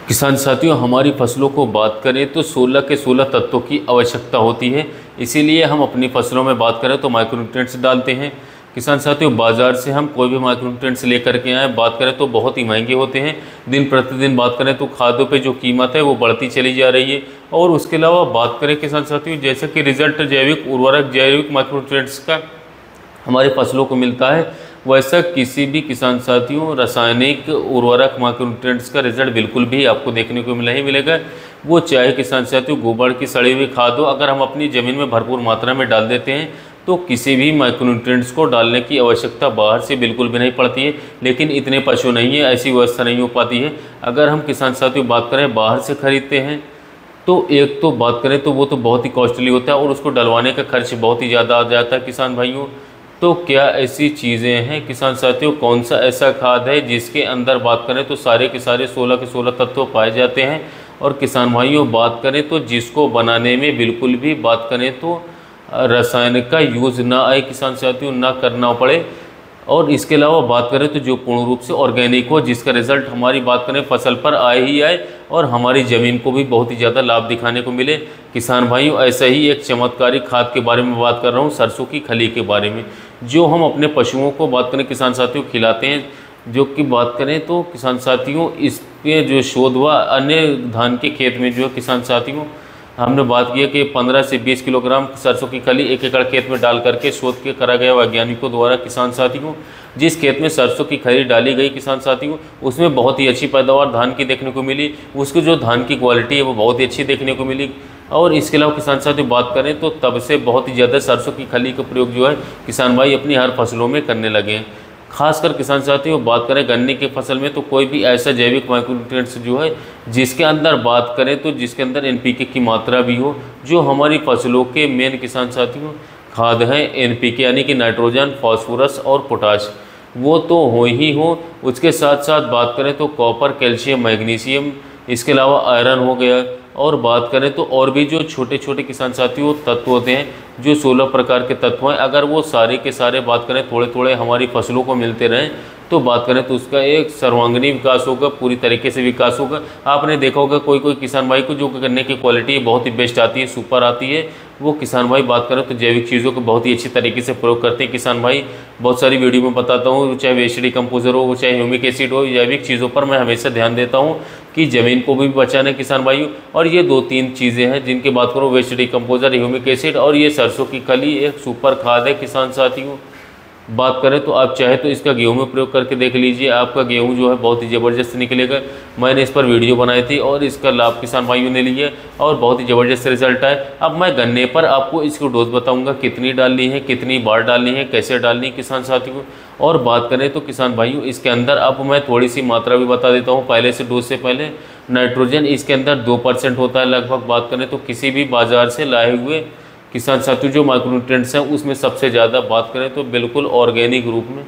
किसान साथियों, हमारी फसलों को बात करें तो 16 के 16 तत्वों की आवश्यकता होती है। इसीलिए हम अपनी फसलों में बात करें तो माइक्रोन्यूट्रिएंट्स डालते हैं। किसान साथियों, बाज़ार से हम कोई भी माइक्रोन्यूट्रिएंट्स लेकर के आए, बात करें तो बहुत ही महंगे होते हैं। दिन प्रतिदिन बात करें तो खादों पे जो कीमत है वो बढ़ती चली जा रही है। और उसके अलावा बात करें किसान साथियों, जैसे कि रिजल्ट जैविक उर्वरक, जैविक माइक्रोन्यूट्रिएंट्स का हमारी फसलों को मिलता है, वैसा किसी भी किसान साथियों रासायनिक उर्वरक माइक्रोन्यूट्रिएंट्स का रिजल्ट बिल्कुल भी आपको देखने को नहीं मिलेगा। वो चाहे किसान साथियों गोबर की सड़ी हुई खाद हो, अगर हम अपनी ज़मीन में भरपूर मात्रा में डाल देते हैं तो किसी भी माइक्रोन्यूट्रिएंट्स को डालने की आवश्यकता बाहर से बिल्कुल भी नहीं पड़ती है। लेकिन इतने पशु नहीं है, ऐसी व्यवस्था नहीं हो पाती है। अगर हम किसान साथियों बात करें बाहर से ख़रीदते हैं तो एक तो बात करें तो वो तो बहुत ही कॉस्टली होता है और उसको डलवाने का खर्च बहुत ही ज़्यादा आ जाता है किसान भाइयों। तो क्या ऐसी चीज़ें हैं किसान साथियों, कौन सा ऐसा खाद है जिसके अंदर बात करें तो सारे के सारे 16 के 16 तत्व पाए जाते हैं। और किसान भाइयों बात करें तो जिसको बनाने में बिल्कुल भी बात करें तो रसायन का यूज़ ना आए, किसान साथियों ना करना पड़े। और इसके अलावा बात करें तो जो पूर्ण रूप से ऑर्गेनिक हो, जिसका रिजल्ट हमारी बात करें फसल पर आए ही आए और हमारी ज़मीन को भी बहुत ही ज़्यादा लाभ दिखाने को मिले। किसान भाइयों, ऐसा ही एक चमत्कारी खाद के बारे में बात कर रहा हूँ, सरसों की खली के बारे में, जो हम अपने पशुओं को बात करें किसान साथियों खिलाते हैं। जो कि बात करें तो किसान साथियों इस पे जो शोध हुआ अन्य धान के खेत में, जो है किसान साथियों हमने बात की है कि 15 से 20 किलोग्राम सरसों की खली 1 एकड़ खेत में डाल करके शोध के करा गया वैज्ञानिकों द्वारा। किसान साथियों, जिस खेत में सरसों की खली डाली गई किसान साथियों, उसमें बहुत ही अच्छी पैदावार धान की देखने को मिली। उसकी जो धान की क्वालिटी है वो बहुत ही अच्छी देखने को मिली। और इसके अलावा किसान साथियों बात करें तो तब से बहुत ही ज़्यादा सरसों की खली का प्रयोग जो है किसान भाई अपनी हर फसलों में करने लगे हैं। खासकर किसान साथियों बात करें गन्ने की फसल में तो कोई भी ऐसा जैविक माइक्रोन्यूट्रिएंट्स जो है जिसके अंदर बात करें तो जिसके अंदर एनपीके की मात्रा भी हो, जो हमारी फसलों के मेन किसान साथियों खाद हैं एनपीके यानी कि नाइट्रोजन, फास्फोरस और पोटाश, वो तो हो ही हो। उसके साथ साथ बात करें तो कॉपर, कैल्शियम, मैग्नीशियम, इसके अलावा आयरन हो गया। और बात करें तो और भी जो छोटे छोटे किसान साथियों तत्व होते हैं, जो 16 प्रकार के तत्व हैं, अगर वो सारे के सारे बात करें थोड़े थोड़े हमारी फसलों को मिलते रहें तो बात करें तो उसका एक सर्वांगीण विकास होगा, पूरी तरीके से विकास होगा। आपने देखा होगा कोई कोई किसान भाई को जो गन्ने की क्वालिटी बहुत ही बेस्ट आती है, सुपर आती है, वो किसान भाई बात करें तो जैविक चीज़ों को बहुत ही अच्छी तरीके से प्रयोग करते हैं। किसान भाई बहुत सारी वीडियो में बताता हूँ, चाहे वेस्ट डिकम्पोजर हो, चाहे ह्यूमिक एसिड हो, जैविक चीज़ों पर मैं हमेशा ध्यान देता हूँ कि ज़मीन को भी बचाना है किसान भाइयों। और ये 2-3 चीज़ें हैं जिनकी बात करो, वेस्ट डिकम्पोजर, ह्यूमिक एसिड और ये सरसों की खली एक सुपर खाद है किसान साथियों। बात करें तो आप चाहे तो इसका गेहूं में प्रयोग करके देख लीजिए, आपका गेहूं जो है बहुत ही ज़बरदस्त निकलेगा। मैंने इस पर वीडियो बनाई थी और इसका लाभ किसान भाइयों ने लिया और बहुत ही ज़बरदस्त रिजल्ट आए। अब मैं गन्ने पर आपको इसको डोज बताऊंगा, कितनी डालनी है, कितनी बार डालनी है, कैसे डालनी है किसान साथियों। और बात करें तो किसान भाइयों इसके अंदर अब मैं थोड़ी सी मात्रा भी बता देता हूँ पहले से, डोज से पहले। नाइट्रोजन इसके अंदर 2% होता है लगभग। बात करें तो किसी भी बाज़ार से लाए हुए किसान साथियों जो माइक्रोन्यूट्रिएंट्स हैं उसमें सबसे ज़्यादा बात करें तो बिल्कुल ऑर्गेनिक रूप में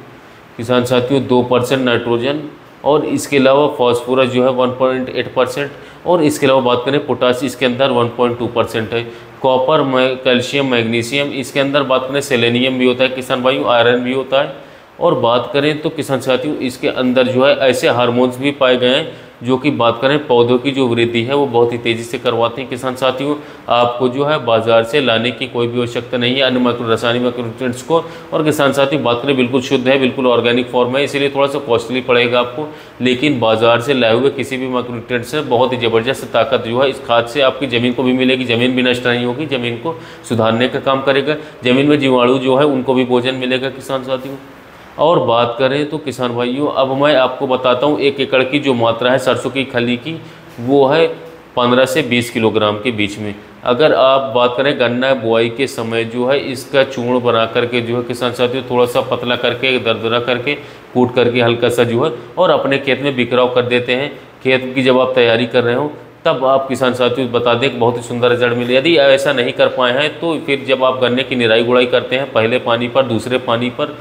किसान साथियों 2% नाइट्रोजन, और इसके अलावा फास्फोरस जो है 1.8%, और इसके अलावा बात करें पोटाश इसके अंदर 1.2% है। कॉपर, कैल्शियम, मैग्नीशियम, इसके अंदर बात करें सेलेनियम भी होता है किसान भाइयों, आयरन भी होता है। और बात करें तो किसान साथियों इसके अंदर जो है ऐसे हार्मोन्स भी पाए गए हैं जो कि बात करें पौधों की जो वृद्धि है वो बहुत ही तेज़ी से करवाते हैं किसान साथियों। आपको जो है बाज़ार से लाने की कोई भी आवश्यकता नहीं है अन्य रासायनिक माइक्रोन्यूट्रिएंट्स को। और किसान साथियों बात करें बिल्कुल शुद्ध है, बिल्कुल ऑर्गेनिक फॉर्म है, इसीलिए थोड़ा सा कॉस्टली पड़ेगा आपको। लेकिन बाज़ार से लाए हुए किसी भी माइक्रोन्यूट्रिएंट्स से बहुत ही ज़बरदस्त ताकत जो है इस खाद से आपकी ज़मीन को भी मिलेगी, ज़मीन भी नष्ट नहीं होगी, ज़मीन को सुधारने का काम करेगा, ज़मीन में जीवाणु जो है उनको भी भोजन मिलेगा किसान साथियों। और बात करें तो किसान भाइयों अब मैं आपको बताता हूँ 1 एकड़ की जो मात्रा है सरसों की खली की वो है 15 से 20 किलोग्राम के बीच में। अगर आप बात करें गन्ना बुआई के समय जो है इसका चूर्ण बना करके जो है किसान साथियों थोड़ा सा पतला करके दरदरा करके कूट करके हल्का सा जो है और अपने खेत में बिखराव कर देते हैं। खेत की जब आप तैयारी कर रहे हो तब आप किसान साथियों बता दें बहुत ही सुंदर रिजल्ट मिले। यदि ऐसा नहीं कर पाए हैं तो फिर जब आप गन्ने की निराई गुड़ाई करते हैं पहले पानी पर दूसरे पानी पर,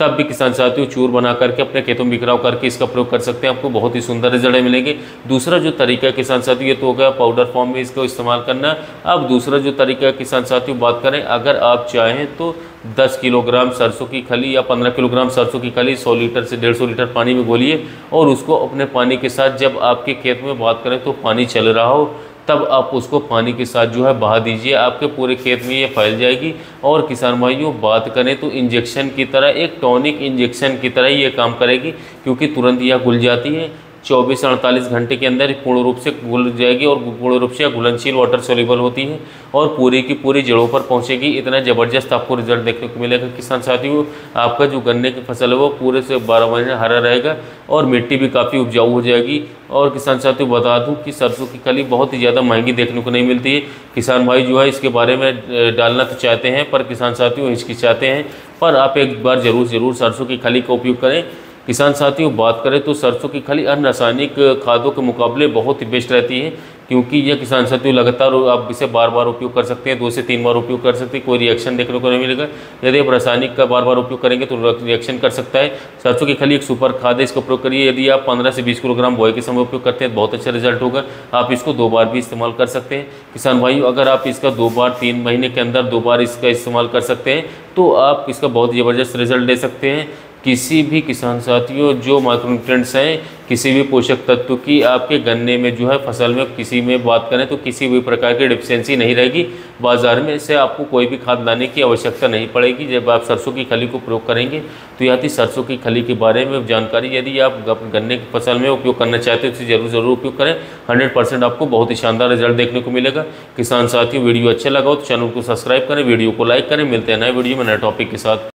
तब भी किसान साथियों चूर बना करके अपने खेतों में बिखराव करके इसका प्रयोग कर सकते हैं, आपको बहुत ही सुंदर रिजल्ट मिलेंगे। दूसरा जो तरीका है किसान साथियों, ये तो हो गया पाउडर फॉर्म में इसको इस्तेमाल करना। अब दूसरा जो तरीका है किसान साथियों बात करें, अगर आप चाहें तो 10 किलोग्राम सरसों की खली या 15 किलोग्राम सरसों की खली 100 लीटर से 150 लीटर पानी में घोलिए और उसको अपने पानी के साथ, जब आपके खेत में बात करें तो पानी चल रहा हो, तब आप उसको पानी के साथ जो है बहा दीजिए, आपके पूरे खेत में ये फैल जाएगी। और किसान भाइयों बात करें तो इंजेक्शन की तरह, एक टॉनिक इंजेक्शन की तरह ये काम करेगी, क्योंकि तुरंत यह घुल जाती है। 24 से 48 घंटे के अंदर पूर्ण रूप से घुल जाएगी और पूर्ण रूप से घुलनशील वाटर सोल्यूबल होती है और पूरी की पूरी जड़ों पर पहुंचेगी। इतना ज़बरदस्त आपको रिजल्ट देखने को मिलेगा किसान साथियों। आपका जो गन्ने की फसल है वो पूरे से 12 महीने हरा रहेगा और मिट्टी भी काफ़ी उपजाऊ हो जाएगी। और किसान साथियों बता दूं कि सरसों की खली बहुत ही ज़्यादा महंगी देखने को नहीं मिलती है। किसान भाई जो है इसके बारे में डालना तो चाहते हैं, पर किसान साथियों हिचकिचाते हैं, पर आप एक बार ज़रूर सरसों की खली का उपयोग करें। किसान साथियों बात करें तो सरसों की खली अन्य रासायनिक खादों के मुकाबले बहुत ही बेस्ट रहती है, क्योंकि यह किसान साथियों लगातार आप इसे बार बार उपयोग कर सकते हैं, 2 से 3 बार उपयोग कर सकते हैं, कोई रिएक्शन देखने को नहीं मिलेगा। यदि आप रासायनिक का बार बार उपयोग करेंगे तो रिएक्शन कर सकता है। सरसों की खली एक सुपर खाद है, इसका प्रयोग करिए। यदि आप 15 से 20 किलोग्राम बोए के समय उपयोग करते हैं बहुत अच्छा रिजल्ट होगा। आप इसको 2 बार भी इस्तेमाल कर सकते हैं। किसान भाइयों अगर आप इसका 2 बार 3 महीने के अंदर 2 बार इसका इस्तेमाल कर सकते हैं तो आप इसका बहुत ज़बरदस्त रिजल्ट ले सकते हैं। किसी भी किसान साथियों जो माइक्रोन्यूट्रिएंट्स हैं, किसी भी पोषक तत्व की आपके गन्ने में जो है फसल में किसी में बात करें तो किसी भी प्रकार की डिफिशियंसी नहीं रहेगी। बाजार में से आपको कोई भी खाद लाने की आवश्यकता नहीं पड़ेगी जब आप सरसों की खली को प्रयोग करेंगे। तो यह थी सरसों की खली के बारे में जानकारी। यदि आप गन्ने की फसल में उपयोग करना चाहते हैं तो ज़रूर उपयोग करें। 100% आपको बहुत ही शानदार रिजल्ट देखने को मिलेगा। किसान साथियों वीडियो अच्छा लगा हो तो चैनल को सब्सक्राइब करें, वीडियो को लाइक करें। मिलते हैं नए वीडियो में नए टॉपिक के साथ।